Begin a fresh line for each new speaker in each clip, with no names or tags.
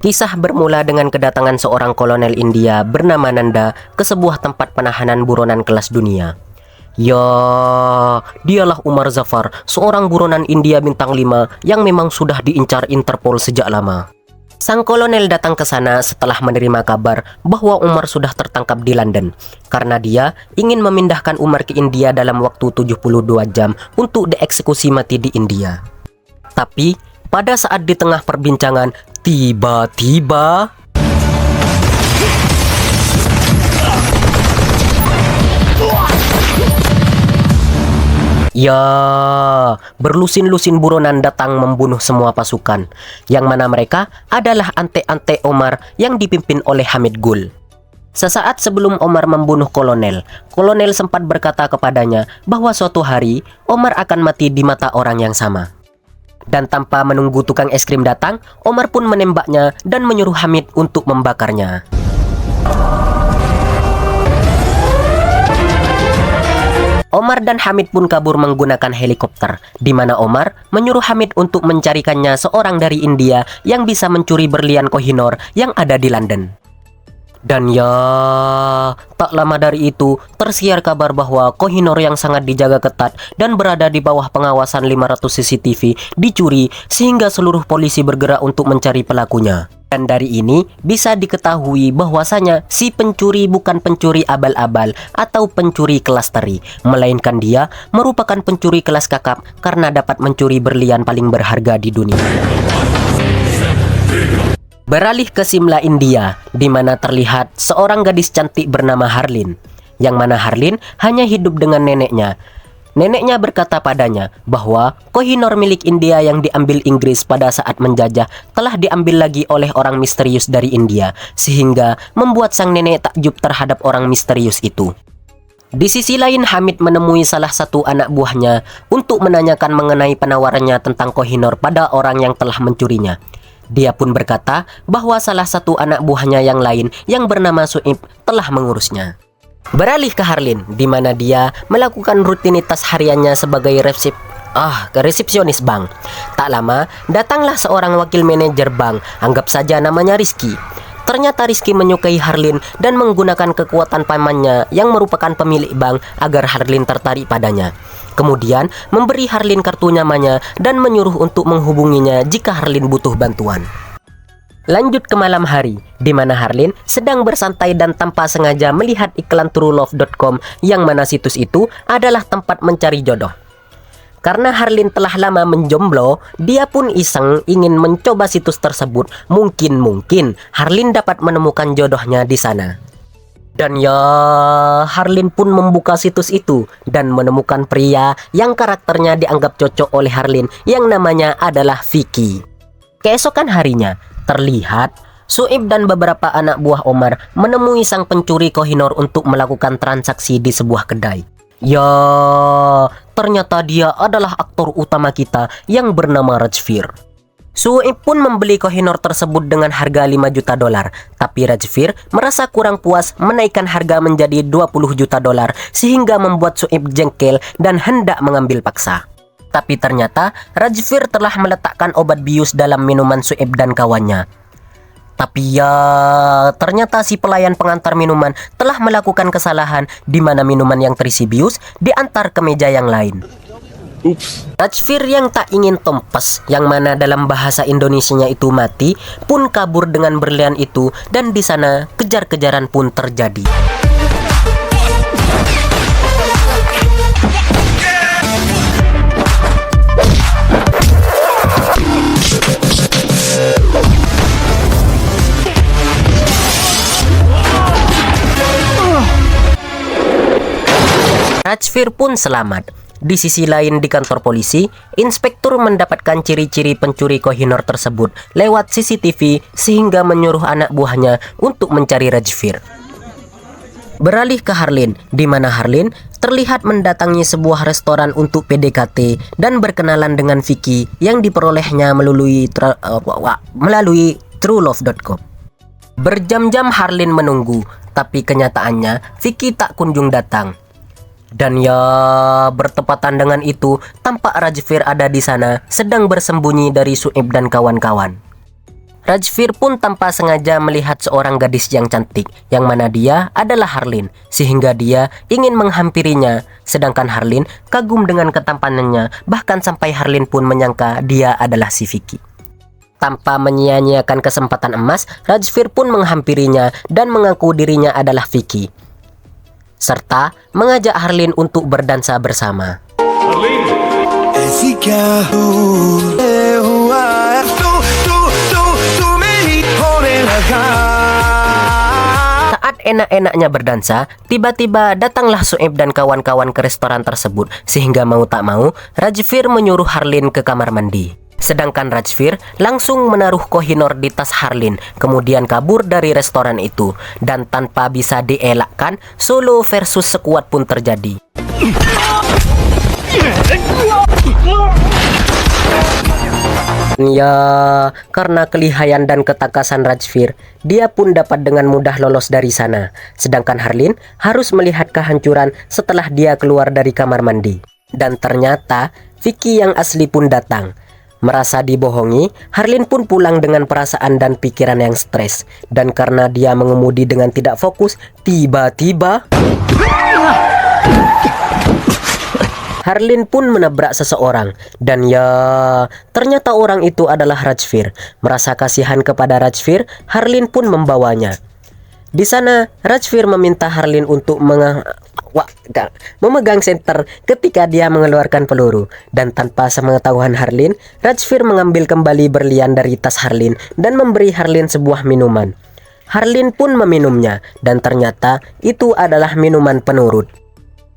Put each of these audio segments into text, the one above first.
Kisah bermula dengan kedatangan seorang kolonel India bernama Nanda ke sebuah tempat penahanan buronan kelas dunia. Ya, dialah Umar Zafar, seorang buronan India bintang 5 yang memang sudah diincar Interpol sejak lama. Sang kolonel datang ke sana setelah menerima kabar bahwa Umar sudah tertangkap di London karena dia ingin memindahkan Umar ke India dalam waktu 72 jam untuk dieksekusi mati di India. Tapi pada saat di tengah perbincangan, tiba-tiba berlusin-lusin buronan datang membunuh semua pasukan, yang mana mereka adalah ante-ante Omar yang dipimpin oleh Hamid Gul. Sesaat sebelum Omar membunuh kolonel sempat berkata kepadanya bahwa suatu hari Omar akan mati di mata orang yang sama. Dan tanpa menunggu tukang es krim datang, Omar pun menembaknya dan menyuruh Hamid untuk membakarnya. Omar dan Hamid pun kabur menggunakan helikopter, di mana Omar menyuruh Hamid untuk mencarikannya seorang dari India yang bisa mencuri berlian Kohinoor yang ada di London. Dan ya, tak lama dari itu tersiar kabar bahwa Kohinoor yang sangat dijaga ketat dan berada di bawah pengawasan 500 CCTV dicuri sehingga seluruh polisi bergerak untuk mencari pelakunya. Dan dari ini bisa diketahui bahwasanya si pencuri bukan pencuri abal-abal atau pencuri kelas teri, melainkan dia merupakan pencuri kelas kakap karena dapat mencuri berlian paling berharga di dunia. Beralih ke Simla, India, di mana terlihat seorang gadis cantik bernama Harleen, yang mana Harleen hanya hidup dengan neneknya. Neneknya berkata padanya bahwa Kohinoor milik India yang diambil Inggris pada saat menjajah telah diambil lagi oleh orang misterius dari India, sehingga membuat sang nenek takjub terhadap orang misterius itu. Di sisi lain, Hamid menemui salah satu anak buahnya untuk menanyakan mengenai penawarannya tentang Kohinoor pada orang yang telah mencurinya. Dia pun berkata bahwa salah satu anak buahnya yang lain yang bernama Suib telah mengurusnya. Beralih ke Harleen, di mana dia melakukan rutinitas hariannya sebagai resepsionis bank. Tak lama, datanglah seorang wakil manajer bank, anggap saja namanya Rizky. Ternyata Rizky menyukai Harleen dan menggunakan kekuatan pamannya yang merupakan pemilik bank agar Harleen tertarik padanya. Kemudian memberi Harleen kartu nyamannya dan menyuruh untuk menghubunginya jika Harleen butuh bantuan. Lanjut ke malam hari, di mana Harleen sedang bersantai dan tanpa sengaja melihat iklan truelove.com, yang mana situs itu adalah tempat mencari jodoh. Karena Harleen telah lama menjomblo, dia pun iseng ingin mencoba situs tersebut. Mungkin Harleen dapat menemukan jodohnya di sana. Dan ya, Harleen pun membuka situs itu dan menemukan pria yang karakternya dianggap cocok oleh Harleen, yang namanya adalah Vicky. Keesokan harinya, terlihat Suib dan beberapa anak buah Omar menemui sang pencuri Kohinoor untuk melakukan transaksi di sebuah kedai. Ya, ternyata dia adalah aktor utama kita yang bernama Rajveer. Suib pun membeli Kohinoor tersebut dengan harga 5 juta dolar, tapi Rajveer merasa kurang puas menaikkan harga menjadi 20 juta dolar sehingga membuat Suib jengkel dan hendak mengambil paksa. Tapi ternyata Rajveer telah meletakkan obat bius dalam minuman Suib dan kawannya. Tapi ya, ternyata si pelayan pengantar minuman telah melakukan kesalahan di mana minuman yang terisi bius diantar ke meja yang lain. Rajveer yang tak ingin tompes, yang mana dalam bahasa Indonesianya itu mati, pun kabur dengan berlian itu, dan di sana kejar-kejaran pun terjadi. Rajveer pun selamat. Di sisi lain, di kantor polisi, inspektur mendapatkan ciri-ciri pencuri Kohinoor tersebut lewat CCTV sehingga menyuruh anak buahnya untuk mencari Rajveer. Beralih ke Harleen, di mana Harleen terlihat mendatangi sebuah restoran untuk PDKT dan berkenalan dengan Vicky yang diperolehnya melalui truelove.com. Berjam-jam Harleen menunggu, tapi kenyataannya Vicky tak kunjung datang. Dan ya, bertepatan dengan itu, tampak Rajveer ada di sana sedang bersembunyi dari Suib dan kawan-kawan. Rajvir pun tanpa sengaja melihat seorang gadis yang cantik, yang mana dia adalah Harleen, sehingga dia ingin menghampirinya. Sedangkan Harleen kagum dengan ketampanannya, bahkan sampai Harleen pun menyangka dia adalah si Vicky. Tanpa menyia-nyiakan kesempatan emas, Rajvir pun menghampirinya dan mengaku dirinya adalah Vicky, serta mengajak Harleen untuk berdansa bersama. Saat enak-enaknya berdansa, tiba-tiba datanglah Soeb dan kawan-kawan ke restoran tersebut, sehingga mau tak mau Rajvir menyuruh Harleen ke kamar mandi. Sedangkan Rajvir langsung menaruh Kohinoor di tas Harleen, kemudian kabur dari restoran itu. Dan tanpa bisa dielakkan, solo versus sekuat pun terjadi. Ya, karena kelihayan dan ketakasan Rajvir, dia pun dapat dengan mudah lolos dari sana. Sedangkan Harleen harus melihat kehancuran setelah dia keluar dari kamar mandi. Dan ternyata Vicky yang asli pun datang. Merasa dibohongi, Harleen pun pulang dengan perasaan dan pikiran yang stres. Dan karena dia mengemudi dengan tidak fokus, tiba-tiba Harleen pun menabrak seseorang. Dan ya, ternyata orang itu adalah Rajvir. Merasa kasihan kepada Rajvir, Harleen pun membawanya. Di sana, Rajvir meminta Harleen untuk memegang senter ketika dia mengeluarkan peluru. Dan tanpa sepengetahuan Harleen, Rajvir mengambil kembali berlian dari tas Harleen dan memberi Harleen sebuah minuman. Harleen pun meminumnya, dan ternyata itu adalah minuman penurut.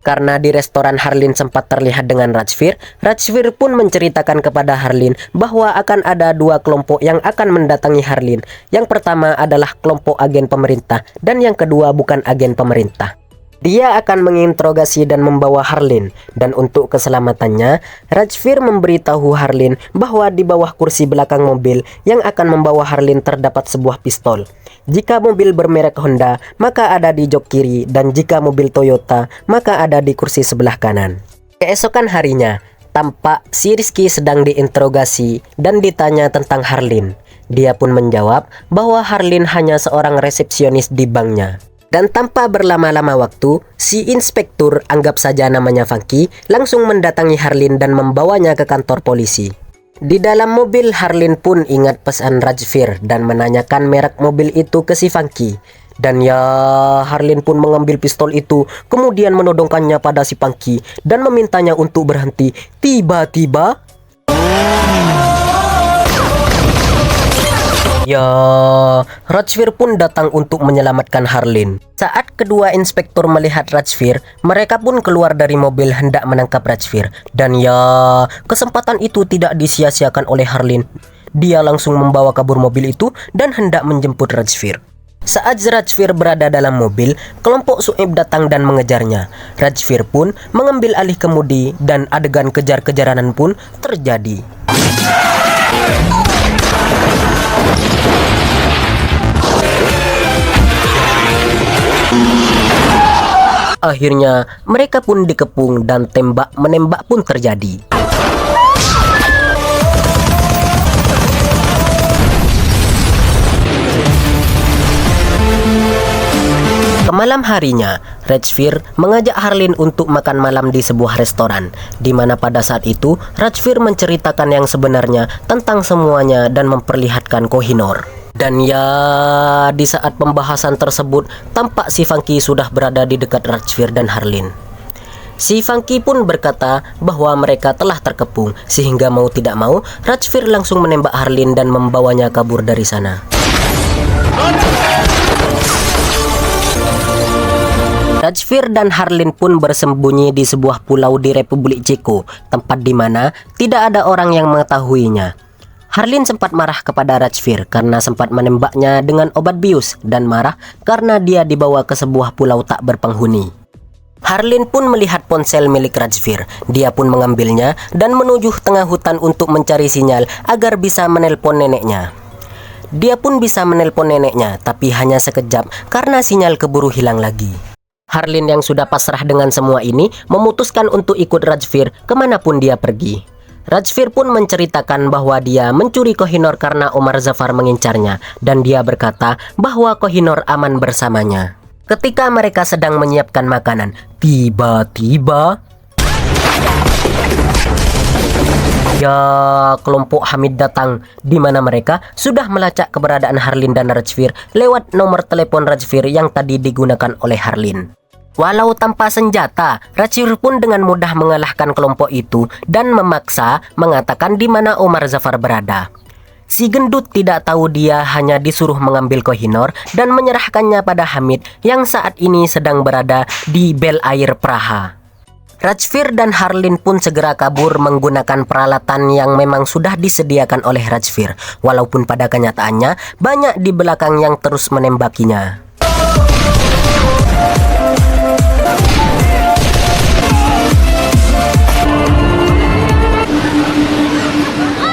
Karena di restoran Harleen sempat terlihat dengan Rajvir, Rajvir pun menceritakan kepada Harleen bahwa akan ada dua kelompok yang akan mendatangi Harleen. Yang pertama adalah kelompok agen pemerintah, dan yang kedua bukan agen pemerintah. Dia akan menginterogasi dan membawa Harleen, dan untuk keselamatannya, Rajvir memberitahu Harleen bahwa di bawah kursi belakang mobil yang akan membawa Harleen terdapat sebuah pistol. Jika mobil bermerek Honda, maka ada di jok kiri, dan jika mobil Toyota, maka ada di kursi sebelah kanan. Keesokan harinya, tampak si Rizky sedang diinterogasi dan ditanya tentang Harleen. Dia pun menjawab bahwa Harleen hanya seorang resepsionis di banknya. Dan tanpa berlama-lama waktu, si inspektur, anggap saja namanya Funky, langsung mendatangi Harleen dan membawanya ke kantor polisi. Di dalam mobil, Harleen pun ingat pesan Rajvir dan menanyakan merek mobil itu ke si Funky. Dan ya, Harleen pun mengambil pistol itu, kemudian menodongkannya pada si Funky dan memintanya untuk berhenti. Tiba-tiba ya, Rajvir pun datang untuk menyelamatkan Harleen. Saat kedua inspektur melihat Rajvir, mereka pun keluar dari mobil hendak menangkap Rajvir. Dan ya, kesempatan itu tidak disia-siakan oleh Harleen. Dia langsung membawa kabur mobil itu dan hendak menjemput Rajvir. Saat Rajvir berada dalam mobil, kelompok Soeb datang dan mengejarnya. Rajvir pun mengambil alih kemudi dan adegan kejar-kejaranan pun terjadi. Akhirnya mereka pun dikepung dan tembak-menembak pun terjadi. Malam harinya, Rajvir mengajak Harleen untuk makan malam di sebuah restoran, di mana pada saat itu Rajvir menceritakan yang sebenarnya tentang semuanya dan memperlihatkan Kohinoor. Dan ya, di saat pembahasan tersebut, tampak si Funky sudah berada di dekat Rajvir dan Harleen. Si Funky pun berkata bahwa mereka telah terkepung, sehingga mau tidak mau, Rajvir langsung menembak Harleen dan membawanya kabur dari sana. Rajvir dan Harleen pun bersembunyi di sebuah pulau di Republik Ceko, tempat di mana tidak ada orang yang mengetahuinya. Harleen sempat marah kepada Rajvir karena sempat menembaknya dengan obat bius dan marah karena dia dibawa ke sebuah pulau tak berpenghuni. Harleen pun melihat ponsel milik Rajvir. Dia pun mengambilnya dan menuju tengah hutan untuk mencari sinyal agar bisa menelpon neneknya. Dia pun bisa menelpon neneknya, tapi hanya sekejap karena sinyal keburu hilang lagi. Harleen yang sudah pasrah dengan semua ini memutuskan untuk ikut Rajvir kemanapun dia pergi. Rajvir pun menceritakan bahwa dia mencuri Kohinoor karena Omar Zafar mengincarnya, dan dia berkata bahwa Kohinoor aman bersamanya. Ketika mereka sedang menyiapkan makanan, tiba-tiba kelompok Hamid datang, di mana mereka sudah melacak keberadaan Harlin dan Rajvir lewat nomor telepon Rajvir yang tadi digunakan oleh Harlin. Walau tanpa senjata, Rajvir pun dengan mudah mengalahkan kelompok itu dan memaksa mengatakan di mana Omar Zafar berada. Si gendut tidak tahu dia hanya disuruh mengambil Kohinoor dan menyerahkannya pada Hamid yang saat ini sedang berada di Bel Air Praha. Rajvir dan Harlin pun segera kabur menggunakan peralatan yang memang sudah disediakan oleh Rajvir, walaupun pada kenyataannya banyak di belakang yang terus menembakinya.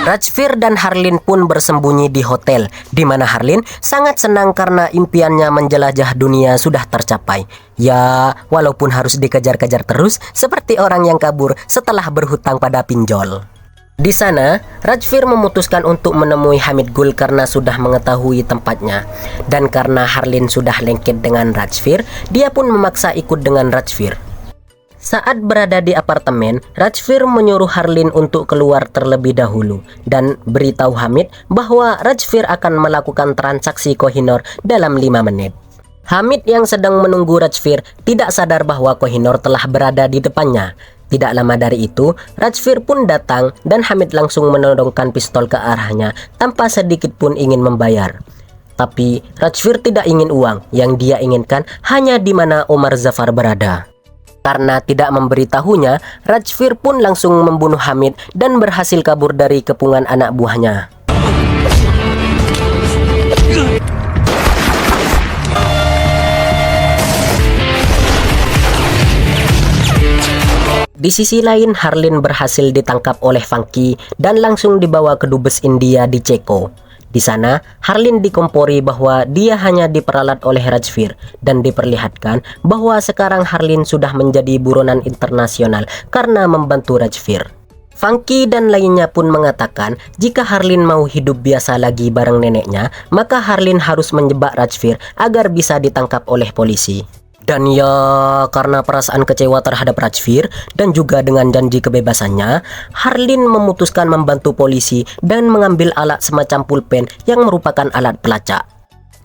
Rajvir dan Harlin pun bersembunyi di hotel, di mana Harlin sangat senang karena impiannya menjelajah dunia sudah tercapai. Ya, walaupun harus dikejar-kejar terus seperti orang yang kabur setelah berhutang pada pinjol. Di sana, Rajvir memutuskan untuk menemui Hamid Gul karena sudah mengetahui tempatnya. Dan karena Harlin sudah lengket dengan Rajvir, dia pun memaksa ikut dengan Rajvir. Saat berada di apartemen, Rajvir menyuruh Harlin untuk keluar terlebih dahulu dan beritahu Hamid bahwa Rajvir akan melakukan transaksi Kohinoor dalam 5 menit. Hamid yang sedang menunggu Rajvir tidak sadar bahwa Kohinoor telah berada di depannya. Tidak lama dari itu, Rajvir pun datang dan Hamid langsung menodongkan pistol ke arahnya tanpa sedikit pun ingin membayar. Tapi Rajvir tidak ingin uang, yang dia inginkan hanya di mana Omar Zafar berada. Karena tidak memberitahunya, Rajvir pun langsung membunuh Hamid dan berhasil kabur dari kepungan anak buahnya. Di sisi lain, Harlin berhasil ditangkap oleh Funky dan langsung dibawa ke dubes India di Ceko. Di sana, Harlin dikompori bahwa dia hanya diperalat oleh Rajvir dan diperlihatkan bahwa sekarang Harlin sudah menjadi buronan internasional karena membantu Rajvir. Funky dan lainnya pun mengatakan jika Harlin mau hidup biasa lagi bareng neneknya, maka Harlin harus menjebak Rajvir agar bisa ditangkap oleh polisi. Dan ya, karena perasaan kecewa terhadap Rajvir dan juga dengan janji kebebasannya, Harlin memutuskan membantu polisi dan mengambil alat semacam pulpen yang merupakan alat pelacak.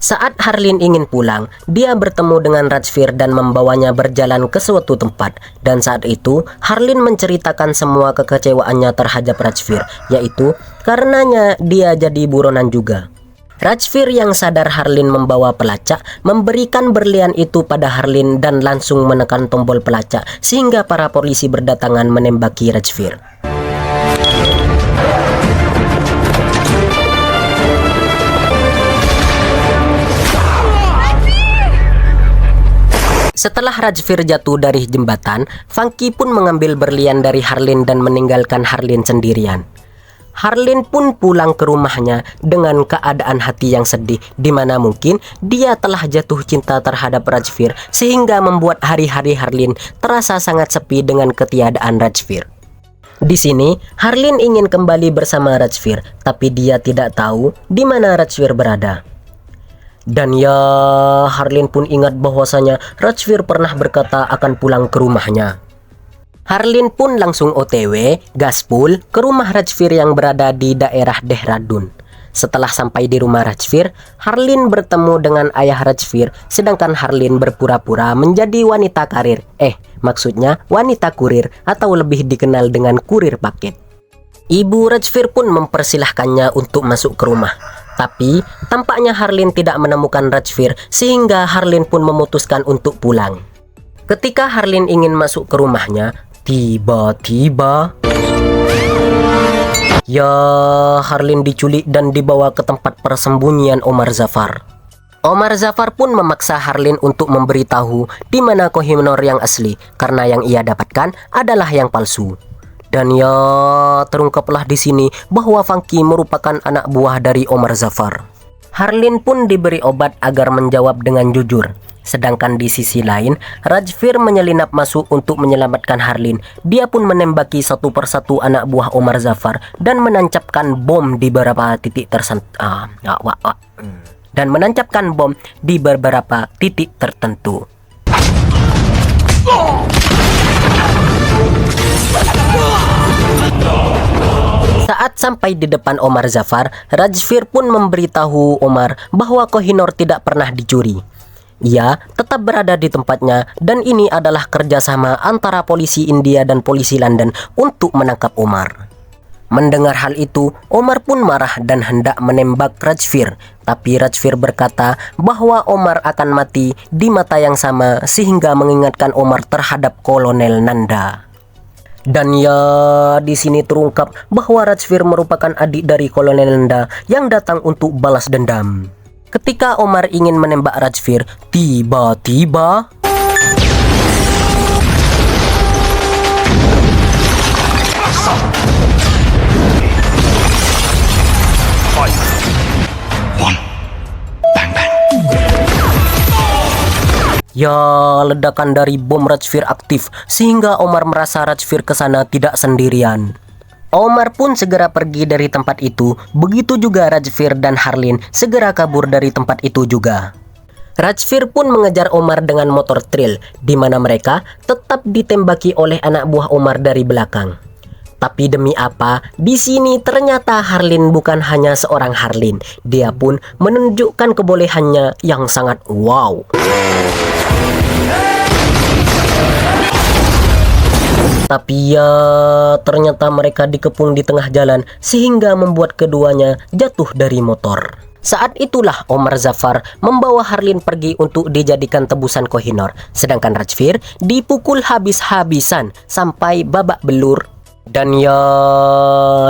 Saat Harlin ingin pulang, dia bertemu dengan Rajvir dan membawanya berjalan ke suatu tempat. Dan saat itu, Harlin menceritakan semua kekecewaannya terhadap Rajvir, yaitu karenanya dia jadi buronan juga. Rajvir yang sadar Harlin membawa pelacak memberikan berlian itu pada Harlin dan langsung menekan tombol pelacak sehingga para polisi berdatangan menembaki Rajvir. Setelah Rajvir jatuh dari jembatan, Funky pun mengambil berlian dari Harlin dan meninggalkan Harlin sendirian. Harlin pun pulang ke rumahnya dengan keadaan hati yang sedih, di mana mungkin dia telah jatuh cinta terhadap Rajvir sehingga membuat hari-hari Harlin terasa sangat sepi dengan ketiadaan Rajvir. Di sini, Harlin ingin kembali bersama Rajvir, tapi dia tidak tahu di mana Rajvir berada. Dan ya, Harlin pun ingat bahwasanya Rajvir pernah berkata akan pulang ke rumahnya. Harlin pun langsung OTW gaspol ke rumah Rajvir yang berada di daerah Dehradun. Setelah sampai di rumah Rajvir, Harlin bertemu dengan ayah Rajvir, sedangkan Harlin berpura-pura menjadi wanita karir. Maksudnya wanita kurir atau lebih dikenal dengan kurir paket. Ibu Rajvir pun mempersilahkannya untuk masuk ke rumah. Tapi tampaknya Harlin tidak menemukan Rajvir sehingga Harlin pun memutuskan untuk pulang. Ketika Harlin ingin masuk ke rumahnya, tiba-tiba ya, Harlin diculik dan dibawa ke tempat persembunyian Omar Zafar. Omar Zafar pun memaksa Harlin untuk memberitahu di mana Kohinoor yang asli karena yang ia dapatkan adalah yang palsu. Dan ya, terungkaplah di sini bahwa Funky merupakan anak buah dari Omar Zafar. Harlin pun diberi obat agar menjawab dengan jujur. Sedangkan di sisi lain, Rajvir menyelinap masuk untuk menyelamatkan Harlin. Dia pun menembaki satu persatu anak buah Omar Zafar dan menancapkan bom di beberapa titik tertentu. Saat sampai di depan Omar Zafar, Rajvir pun memberitahu Omar bahwa Kohinoor tidak pernah dicuri. Ia tetap berada di tempatnya dan ini adalah kerjasama antara polisi India dan polisi London untuk menangkap Omar. Mendengar hal itu, Omar pun marah dan hendak menembak Rajvir. Tapi Rajvir berkata bahwa Omar akan mati di mata yang sama sehingga mengingatkan Omar terhadap Kolonel Nanda. Dan ya, di sini terungkap bahwa Rajvir merupakan adik dari Kolonel Nanda yang datang untuk balas dendam. Ketika Omar ingin menembak Rajvir, tiba-tiba ya, ledakan dari bom Rajvir aktif sehingga Omar merasa Rajvir ke sana tidak sendirian. Omar pun segera pergi dari tempat itu, begitu juga Rajvir dan Harlin segera kabur dari tempat itu juga. Rajvir pun mengejar Omar dengan motor trail, di mana mereka tetap ditembaki oleh anak buah Omar dari belakang. Tapi demi apa? Di sini ternyata Harlin bukan hanya seorang Harlin, dia pun menunjukkan kebolehannya yang sangat wow. Tapi ya, ternyata mereka dikepung di tengah jalan sehingga membuat keduanya jatuh dari motor. Saat itulah Omar Zafar membawa Harlin pergi untuk dijadikan tebusan Kohinoor, sedangkan Rajvir dipukul habis-habisan sampai babak belur. Dan ya,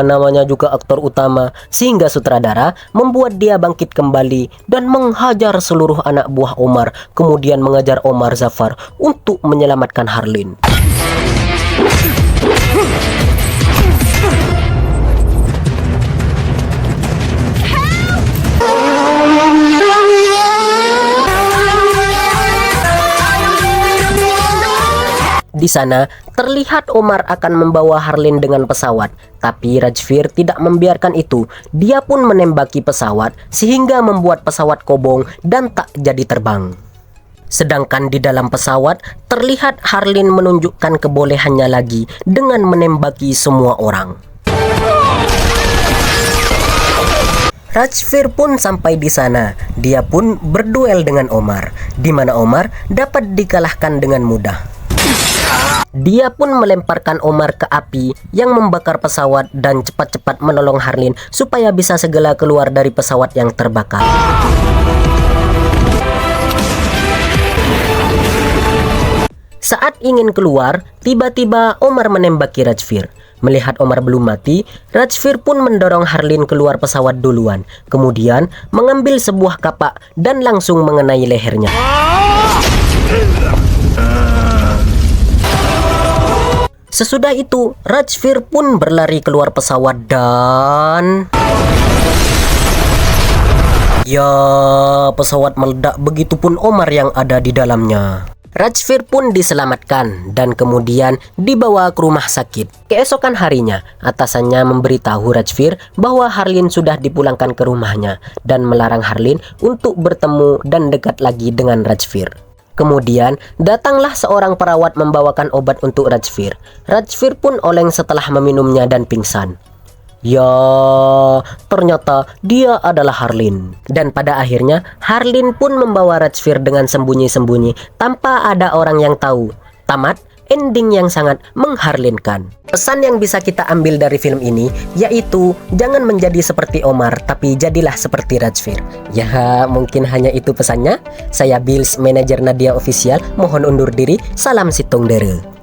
namanya juga aktor utama, sehingga sutradara membuat dia bangkit kembali dan menghajar seluruh anak buah Omar, kemudian mengejar Omar Zafar untuk menyelamatkan Harlin. Di sana, terlihat Omar akan membawa Harlin dengan pesawat, tapi Rajvir tidak membiarkan itu. Dia pun menembaki pesawat sehingga membuat pesawat kobong dan tak jadi terbang. Sedangkan di dalam pesawat, terlihat Harlin menunjukkan kebolehannya lagi dengan menembaki semua orang. Rajvir pun sampai di sana. Dia pun berduel dengan Omar, di mana Omar dapat dikalahkan dengan mudah. Dia pun melemparkan Omar ke api yang membakar pesawat dan cepat-cepat menolong Harlin supaya bisa segera keluar dari pesawat yang terbakar. Saat ingin keluar, tiba-tiba Omar menembaki Rajvir. Melihat Omar belum mati, Rajvir pun mendorong Harlin keluar pesawat duluan, kemudian mengambil sebuah kapak dan langsung mengenai lehernya. Sesudah itu, Rajvir pun berlari keluar pesawat dan ya, pesawat meledak, begitupun Omar yang ada di dalamnya. Rajvir pun diselamatkan dan kemudian dibawa ke rumah sakit. Keesokan harinya, atasannya memberitahu Rajvir bahwa Harlin sudah dipulangkan ke rumahnya dan melarang Harlin untuk bertemu dan dekat lagi dengan Rajvir. Kemudian, datanglah seorang perawat membawakan obat untuk Rajvir. Rajvir pun oleng setelah meminumnya dan pingsan. Ya, ternyata dia adalah Harlin. Dan pada akhirnya, Harlin pun membawa Rajvir dengan sembunyi-sembunyi tanpa ada orang yang tahu. Tamat. Ending yang sangat mengharlinkan. Pesan yang bisa kita ambil dari film ini yaitu jangan menjadi seperti Omar, tapi jadilah seperti Rajvir. Ya, mungkin hanya itu pesannya. Saya Bills, manajer Nadia Official, mohon undur diri. Salam Sitong Dere.